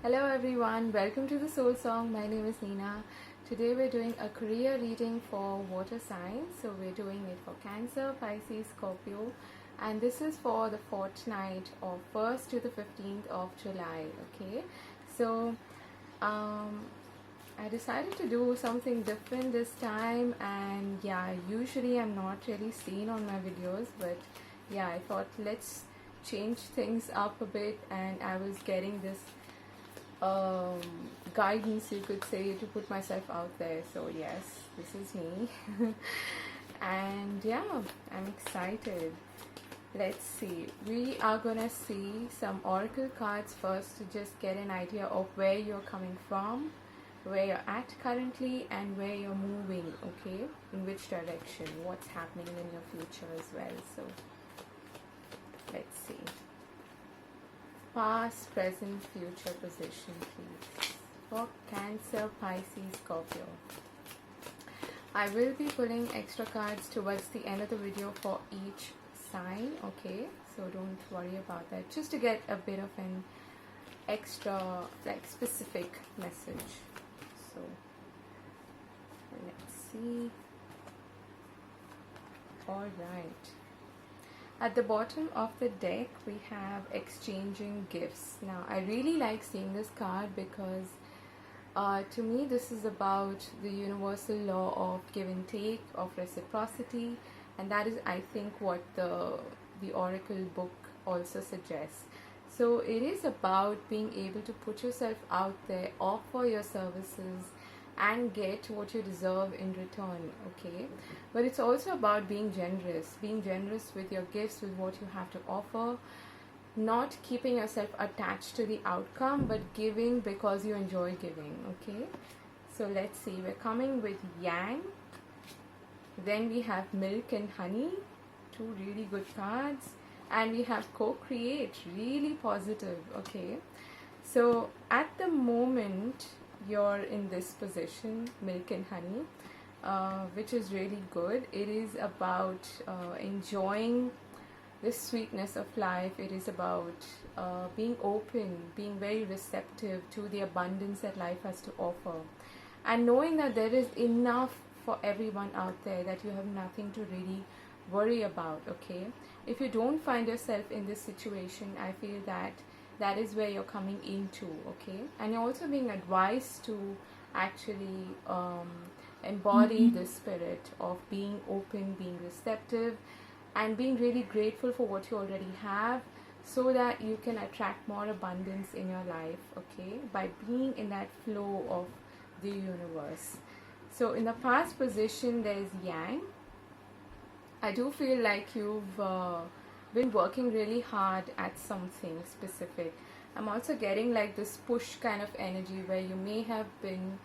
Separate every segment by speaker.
Speaker 1: Hello everyone, welcome to the Soul Song. My name is Nina. Today we're doing a career reading for water signs. So we're doing it for Cancer, Pisces, Scorpio, and this is for the fortnight of 1st to the 15th of July. Okay, so I decided to do something different this time, and yeah, usually I'm not really seen on my videos, but yeah, I thought let's change things up a bit, and I was getting this guidance, you could say, to put myself out there. So yes, this is me. And yeah, I'm excited. Let's see, we are gonna see some oracle cards first to just get an idea of where you're coming from, where you're at currently, and where you're moving. Okay, in which direction, what's happening in your future as well. So let's see. Past, present, future position, please, for Cancer, Pisces, Scorpio. I will be pulling extra cards towards the end of the video for each sign, okay? So don't worry about that, just to get a bit of an extra, like, specific message. So let's see. All right. At the bottom of the deck, we have exchanging gifts. Now, I really like seeing this card because to me, this is about the universal law of give and take, of reciprocity, and that is, I think, what the Oracle book also suggests. So it is about being able to put yourself out there, offer your services, and get what you deserve in return, okay? But it's also about being generous with your gifts, with what you have to offer, not keeping yourself attached to the outcome, but giving because you enjoy giving, okay? So let's see, we're coming with Yang, then we have Milk and Honey, two really good cards, and we have Co-Create, really positive, okay? So at the moment, you're in this position, Milk and Honey, which is really good. It is about enjoying the sweetness of life. It is about being open, being very receptive to the abundance that life has to offer, and knowing that there is enough for everyone out there, that you have nothing to really worry about, okay? If you don't find yourself in this situation, I feel that is where you're coming into, okay? And you're also being advised to actually embody the spirit of being open, being receptive, and being really grateful for what you already have, so that you can attract more abundance in your life, okay? By being in that flow of the universe. So in the past position, there's Yang. I do feel like you've been working really hard at something specific. I'm also getting like this push kind of energy where you may have been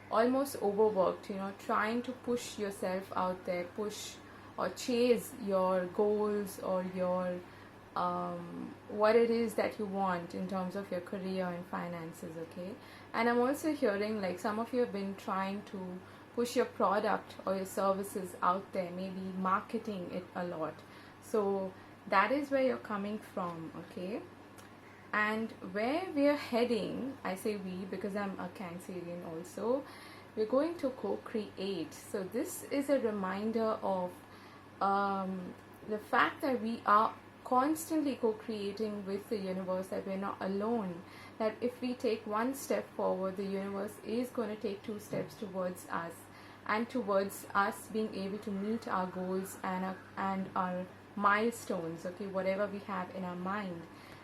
Speaker 1: almost overworked, you know, trying to push yourself out there, push or chase your goals or your what it is that you want in terms of your career and finances, okay? And I'm also hearing like some of you have been trying to push your product or your services out there, maybe marketing it a lot. So that is where you're coming from, okay? And where we're heading, I say we because I'm a Cancerian also, we're going to co-create. So this is a reminder of the fact that we are constantly co-creating with the universe, that we're not alone, that if we take one step forward, the universe is going to take two steps towards us, and towards us being able to meet our goals and our milestones, okay, whatever we have in our mind.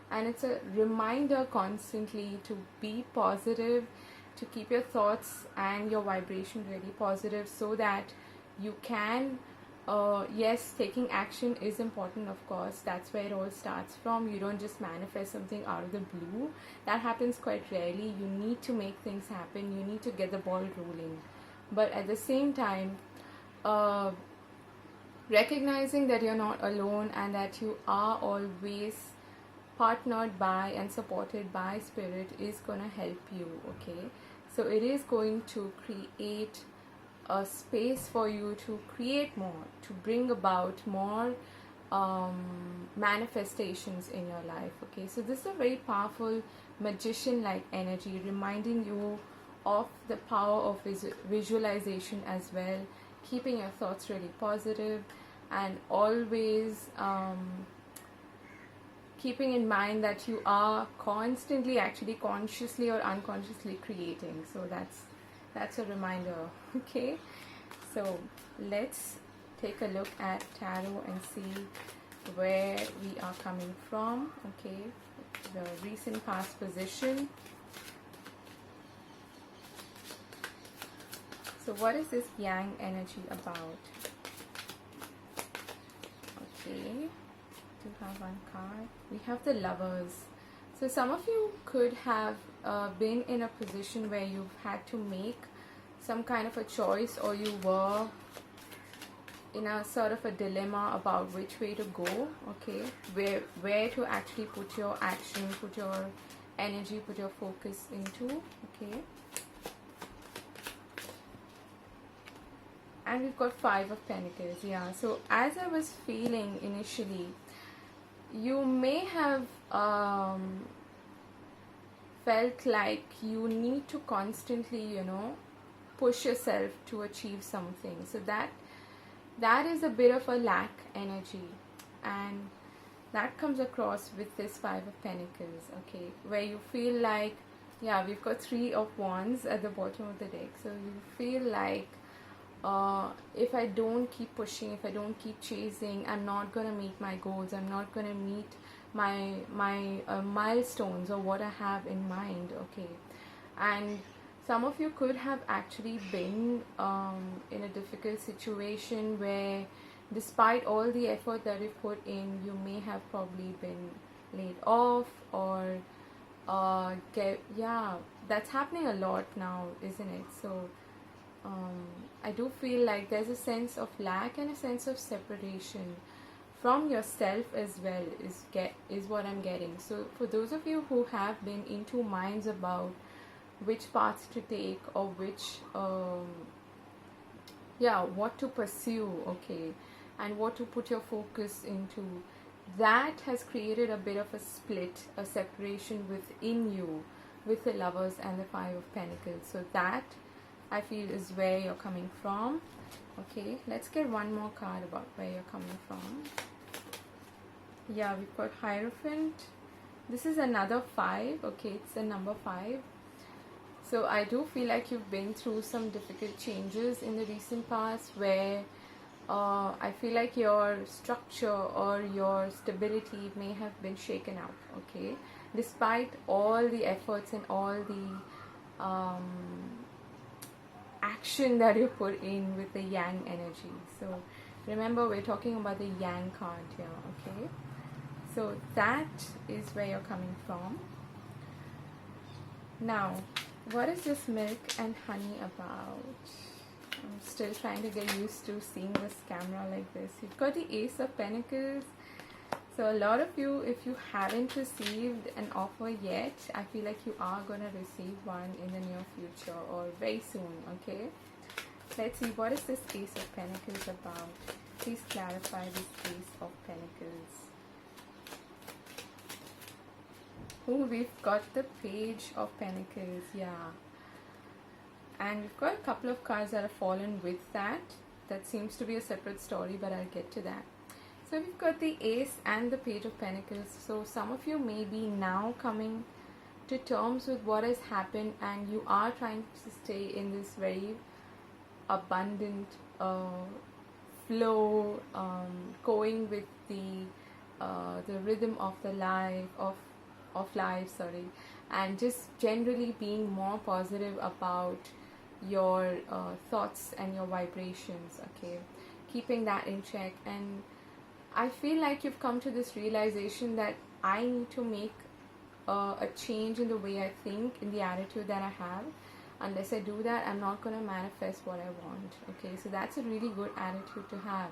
Speaker 1: And it's a reminder constantly to be positive, to keep your thoughts and your vibration really positive, so that you can yes, taking action is important, of course. That's where it all starts from. You don't just manifest something out of the blue. That happens quite rarely. You need to make things happen. You need to get the ball rolling. But at the same time, recognizing that you're not alone and that you are always partnered by and supported by spirit is going to help you, okay? So it is going to create a space for you to create more, to bring about more manifestations in your life, okay? So this is a very powerful magician like energy, reminding you of the power of visualization as well, keeping your thoughts really positive, and always keeping in mind that you are constantly actually consciously or unconsciously creating. So that's a reminder. Okay, so let's take a look at tarot and see where we are coming from. Okay, the recent past position. So what is this yang energy about? Okay, do have one card. We have the Lovers. So some of you could have been in a position where you've had to make some kind of a choice, or you were in a sort of a dilemma about which way to go. Okay, where to actually put your action, put your energy, put your focus into. Okay, and we've got Five of Pentacles. Yeah, so as I was feeling initially, you may have felt like you need to constantly, push yourself to achieve something. So that is a bit of a lack energy, and that comes across with this Five of Pentacles. Okay, where you feel like, yeah, we've got Three of Wands at the bottom of the deck. So you feel like, if I don't keep pushing, if I don't keep chasing, I'm not gonna meet my goals, I'm not gonna meet my milestones or what I have in mind. Okay, and some of you could have actually been in a difficult situation where, despite all the effort that you've put in, you may have probably been laid off, or that's happening a lot now, isn't it? So I do feel like there's a sense of lack and a sense of separation from yourself as well, is what I'm getting. So for those of you who have been in two minds about which paths to take, or which what to pursue, okay, and what to put your focus into, that has created a bit of a split, a separation within you, with the Lovers and the Five of Pentacles. So that, I feel, is where you're coming from. Okay, let's get one more card about where you're coming from. Yeah, we've got Hierophant. This is another 5. Okay, it's the number 5. So I do feel like you've been through some difficult changes in the recent past, where I feel like your structure or your stability may have been shaken up. Okay, despite all the efforts and all the action that you put in with the yang energy. So remember, we're talking about the yang card here. Okay, so that is where you're coming from. Now, what is this Milk and Honey about? I'm still trying to get used to seeing this camera like this. You've got the Ace of Pentacles. So a lot of you, if you haven't received an offer yet, I feel like you are going to receive one in the near future, or very soon. Okay, let's see, what is this Ace of Pentacles about? Please clarify this Ace of Pentacles. Oh, we've got the Page of Pentacles. Yeah, and we've got a couple of cards that have fallen with that. That seems to be a separate story, but I'll get to that. So we've got the Ace and the Page of Pentacles. So some of you may be now coming to terms with what has happened, and you are trying to stay in this very abundant flow, going with the rhythm of the life, of life, sorry, and just generally being more positive about your thoughts and your vibrations. Okay, keeping that in check. And I feel like you've come to this realization that I need to make a change in the way I think, in the attitude that I have. Unless I do that, I'm not going to manifest what I want. Okay, so that's a really good attitude to have.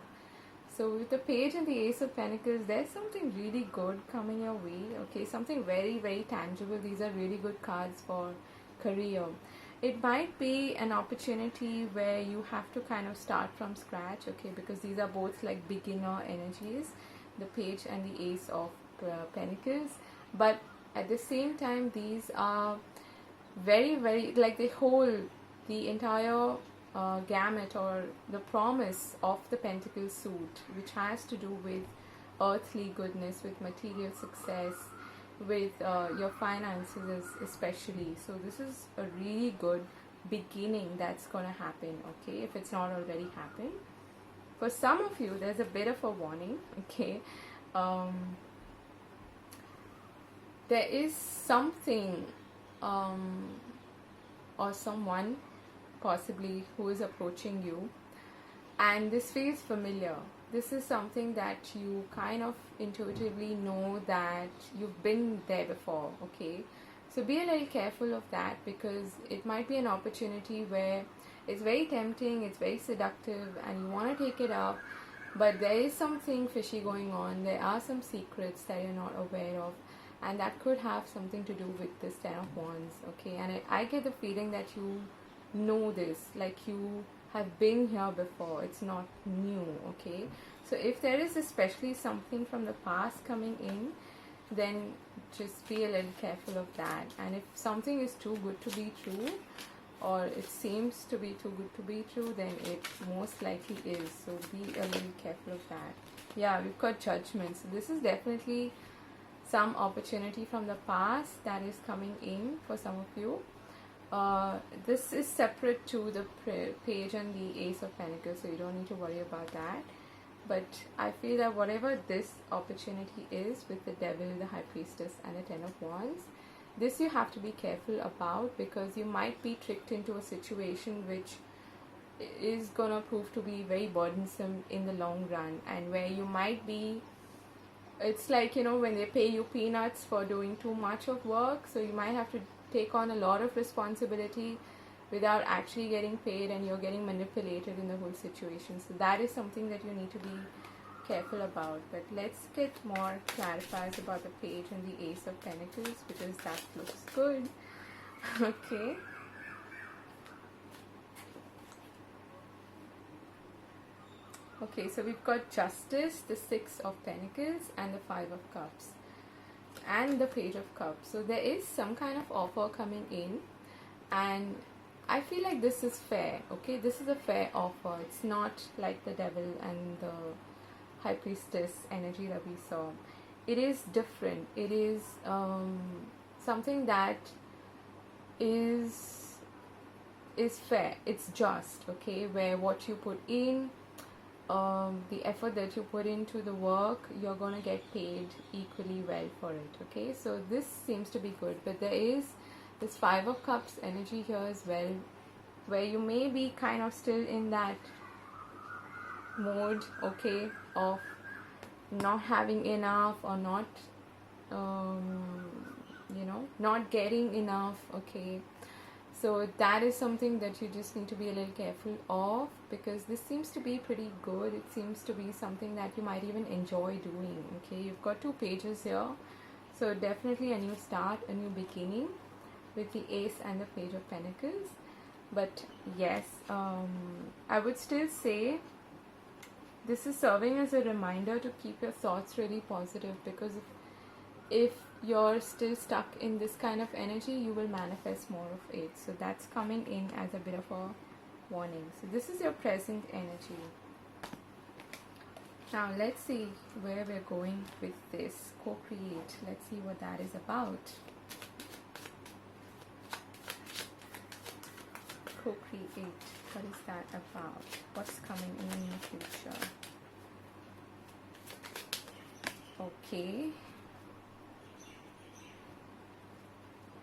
Speaker 1: So with the Page and the Ace of Pentacles, there's something really good coming your way. Okay, something very, very tangible. These are really good cards for career. It might be an opportunity where you have to kind of start from scratch, okay, because these are both like beginner energies, the Page and the Ace of Pentacles. But At the same time, these are very, very, like they hold the entire gamut or the promise of the Pentacle suit, which has to do with earthly goodness, with material success, with your finances especially. So this is a really good beginning that's gonna happen, okay, if it's not already happened. For some of you, there's a bit of a warning, okay. There is something or someone possibly who is approaching you, and this feels familiar. This is something that you kind of intuitively know that you've been there before, okay. So be a little careful of that, because it might be an opportunity where it's very tempting, it's very seductive, and you want to take it up, but there is something fishy going on. There are some secrets that you're not aware of, and that could have something to do with this Ten of Wands, okay. And I get the feeling that you know this, like you have been here before. It's not new, okay. So if there is especially something from the past coming in, then just be a little careful of that. And if something is too good to be true, or it seems to be too good to be true, then it most likely is. So be a little careful of that. Yeah, we've got Judgment. So this is definitely some opportunity from the past that is coming in for some of you. This is separate to the Page and the Ace of Pentacles, so you don't need to worry about that. But I feel that whatever this opportunity is with the Devil, the High Priestess, and the Ten of Wands, this you have to be careful about, because you might be tricked into a situation which is gonna prove to be very burdensome in the long run, and where you might be, it's like, you know, when they pay you peanuts for doing too much of work, so you might have to take on a lot of responsibility without actually getting paid, and you're getting manipulated in the whole situation. So that is something that you need to be careful about. But let's get more clarifiers about the Page and the Ace of Pentacles, because that looks good. Okay. Okay, so we've got Justice, the Six of Pentacles, and the Five of Cups, and the Page of Cups. So there is some kind of offer coming in, and I feel like this is fair, okay. This is a fair offer. It's not like the Devil and the High Priestess energy that we saw. It is different. It is something that is fair. It's just, okay, where what you put in, the effort that you put into the work, you're gonna get paid equally well for it, okay. So this seems to be good. But there is this Five of Cups energy here as well, where you may be kind of still in that mode, okay, of not having enough, or not you know, not getting enough, okay. So that is something that you just need to be a little careful of, because this seems to be pretty good. It seems to be something that you might even enjoy doing, okay. You've got two pages here, so definitely a new start, a new beginning with the Ace and the Page of Pentacles. But yes, I would still say this is serving as a reminder to keep your thoughts really positive, because if you're still stuck in this kind of energy, you will manifest more of it. So that's coming in as a bit of a warning. So this is your present energy. Now let's see where we're going with this. Co-create. Let's see what that is about. Co-create. What is that about? What's coming in the future? Okay.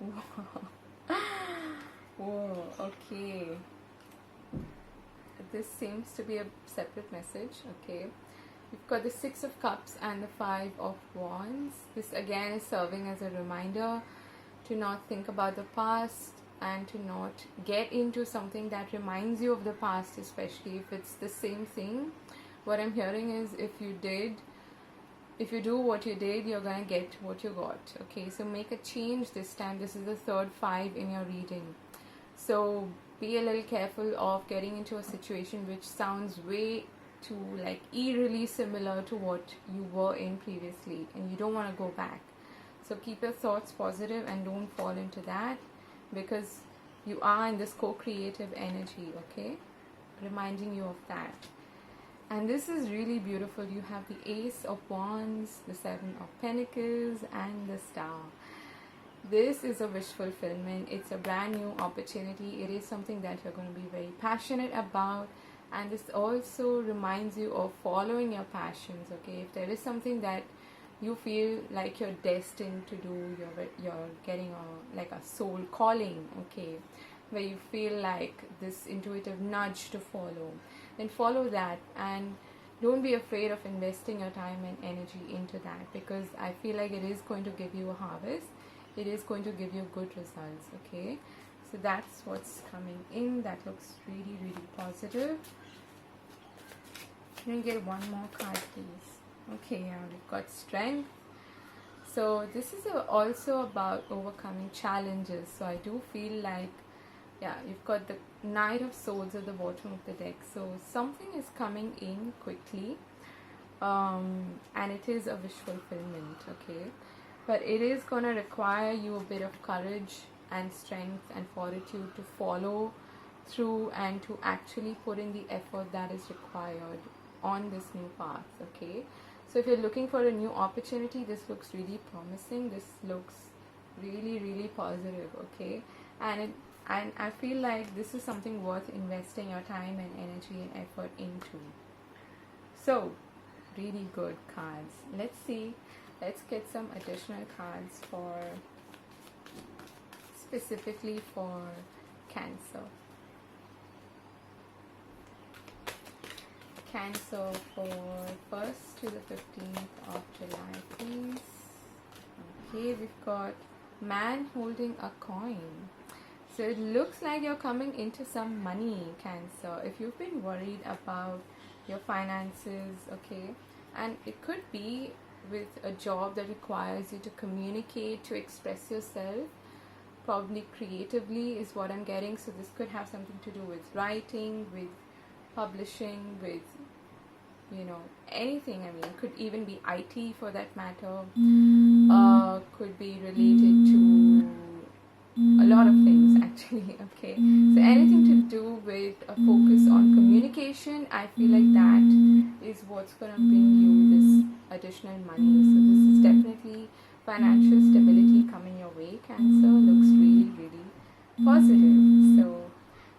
Speaker 1: Whoa. Whoa, okay. This seems to be a separate message, okay. We've got the Six of Cups and the Five of Wands. This again is serving as a reminder to not think about the past, and to not get into something that reminds you of the past, especially if it's the same thing. What I'm hearing is, if you do what you did, you're gonna get what you got, okay. So make a change this time. This is the third five in your reading, so be a little careful of getting into a situation which sounds way too like eerily similar to what you were in previously, and you don't want to go back. So keep your thoughts positive and don't fall into that, because you are in this co-creative energy, okay? Reminding you of that. And this is really beautiful. You have the Ace of Wands, the Seven of Pentacles, and the Star. This is a wish fulfillment. It's a brand new opportunity. It is something that you're going to be very passionate about. And this also reminds you of following your passions, okay? If there is something that you feel like you're destined to do, you're getting a soul calling, okay, where you feel like this intuitive nudge to follow, then follow that, and don't be afraid of investing your time and energy into that, because I feel like it is going to give you a harvest. It is going to give you good results, okay? So that's what's coming in. That looks really, really positive. Can we get one more card, please? Okay, yeah, we've got Strength. So this is also about overcoming challenges. So I do feel like, yeah, you've got the Knight of Swords at the bottom of the deck. So something is coming in quickly, and it is a wish fulfillment, okay? But it is going to require you a bit of courage and strength and fortitude to follow through and to actually put in the effort that is required on this new path, okay? So if you're looking for a new opportunity, this looks really promising. This looks really, really positive, okay? And I feel like this is something worth investing your time and energy and effort into. So, really good cards. Let's see. Let's get some additional cards for specifically for Cancer. Cancer for 1st to the 15th of July, please. Okay, we've got Man holding a coin. So it looks like you're coming into some money, Cancer. If you've been worried about your finances, okay, and it could be with a job that requires you to communicate, to express yourself, probably creatively is what I'm getting. So this could have something to do with writing, with publishing, with, you know, anything. I mean, it could even be IT for that matter. Could be related to a lot of things actually, okay? So anything to do with a focus on communication, I feel like that is what's gonna bring you this additional money. So this is definitely financial stability coming your way, Cancer. Looks really, really positive. So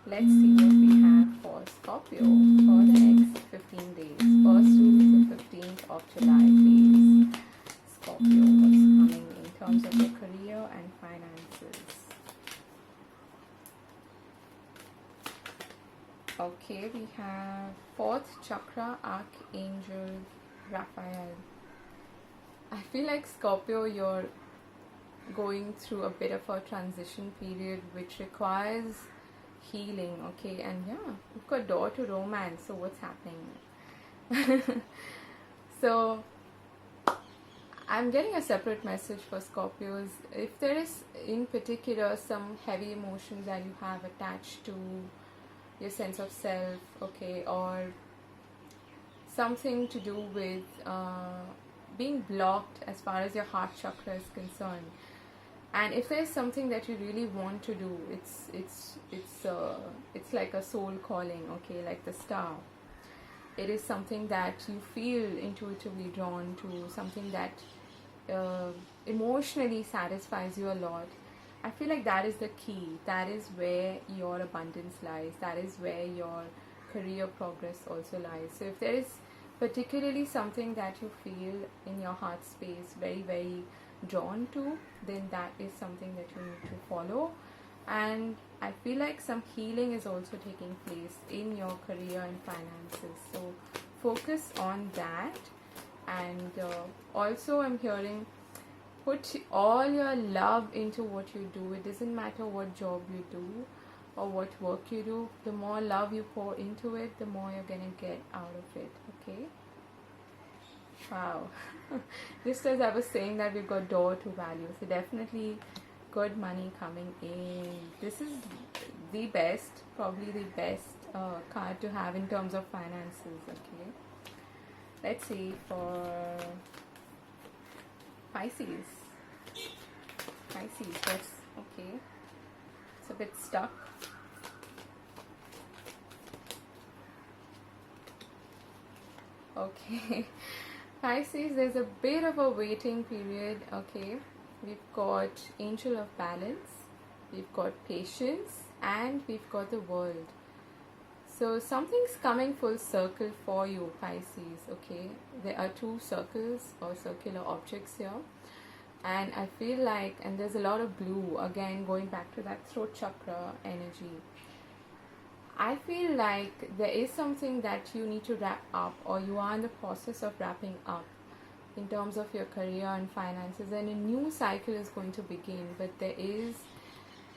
Speaker 1: let's see what we have for Scorpio for the next 15 days. 1st to the 15th of July, please. Scorpio, what's coming in terms of your career and finances? Okay, we have 4th chakra, Archangel Raphael. I feel like Scorpio, you're going through a bit of a transition period which requires healing, okay? And yeah, we've got Door to Romance. So what's happening? So I'm getting a separate message for Scorpios. If there is in particular some heavy emotions that you have attached to your sense of self, okay, or something to do with being blocked as far as your heart chakra is concerned, and if there's something that you really want to do, it's like a soul calling, okay, like the Star. It is something that you feel intuitively drawn to, something that emotionally satisfies you a lot. I feel like that is the key. That is where your abundance lies. That is where your career progress also lies. So if there is particularly something that you feel in your heart space very, very drawn to, then that is something that you need to follow. And I feel like some healing is also taking place in your career and finances. So focus on that. And also I'm hearing, put all your love into what you do. It doesn't matter what job you do or what work you do. The more love you pour into it, the more you're gonna get out of it, okay? Wow. Just as I was saying that we've got Door to Value, so definitely good money coming in. This is the best, probably the best card to have in terms of finances, okay? Let's see for Pisces. Pisces, that's okay. It's a bit stuck. Okay. Pisces, there's a bit of a waiting period. Okay, we've got Angel of Balance, we've got Patience, and we've got the World. So something's coming full circle for you, Pisces. Okay, there are two circles or circular objects here, and I feel like, and there's a lot of blue, again going back to that throat chakra energy. I feel like there is something that you need to wrap up, or you are in the process of wrapping up in terms of your career and finances, and a new cycle is going to begin. But there is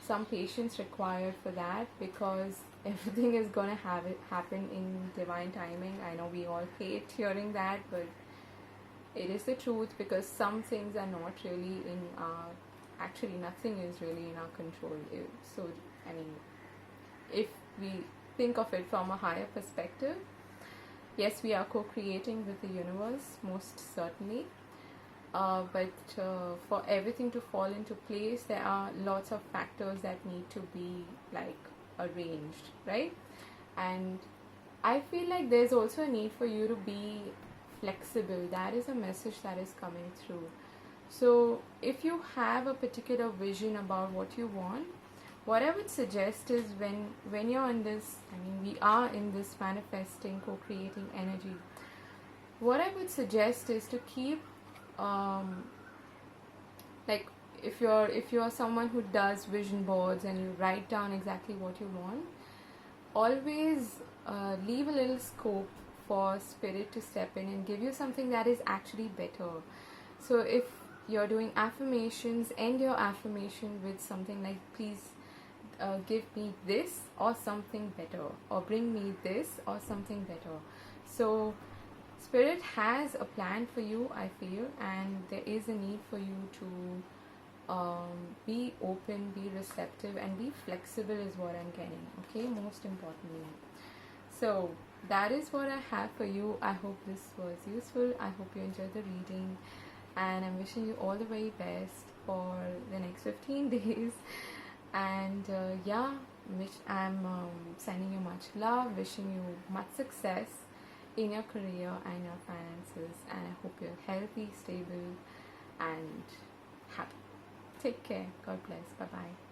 Speaker 1: some patience required for that, because everything is going to have it happen in divine timing. I know we all hate hearing that, but it is the truth, because some things are not really in our, actually nothing is really in our control. So I mean, if we think of it from a higher perspective, yes, we are co-creating with the universe, most certainly. But for everything to fall into place, there are lots of factors that need to be like arranged, right? And I feel like there's also a need for you to be flexible. That is a message that is coming through. So if you have a particular vision about what you want, what I would suggest is, when you're in this, I mean, we are in this manifesting, co-creating energy, what I would suggest is to keep like, if you're someone who does vision boards and you write down exactly what you want, always leave a little scope for spirit to step in and give you something that is actually better. So if you're doing affirmations, end your affirmation with something like, please give me this or something better, or bring me this or something better. So spirit has a plan for you, I feel, and there is a need for you to be open, be receptive, and be flexible is what I'm getting. Okay, most importantly. So that is what I have for you. I hope this was useful. I hope you enjoyed the reading, and I'm wishing you all the very best for the next 15 days. And yeah, I'm sending you much love, wishing you much success in your career and your finances, and I hope you're healthy, stable, and happy. Take care. God bless. Bye bye.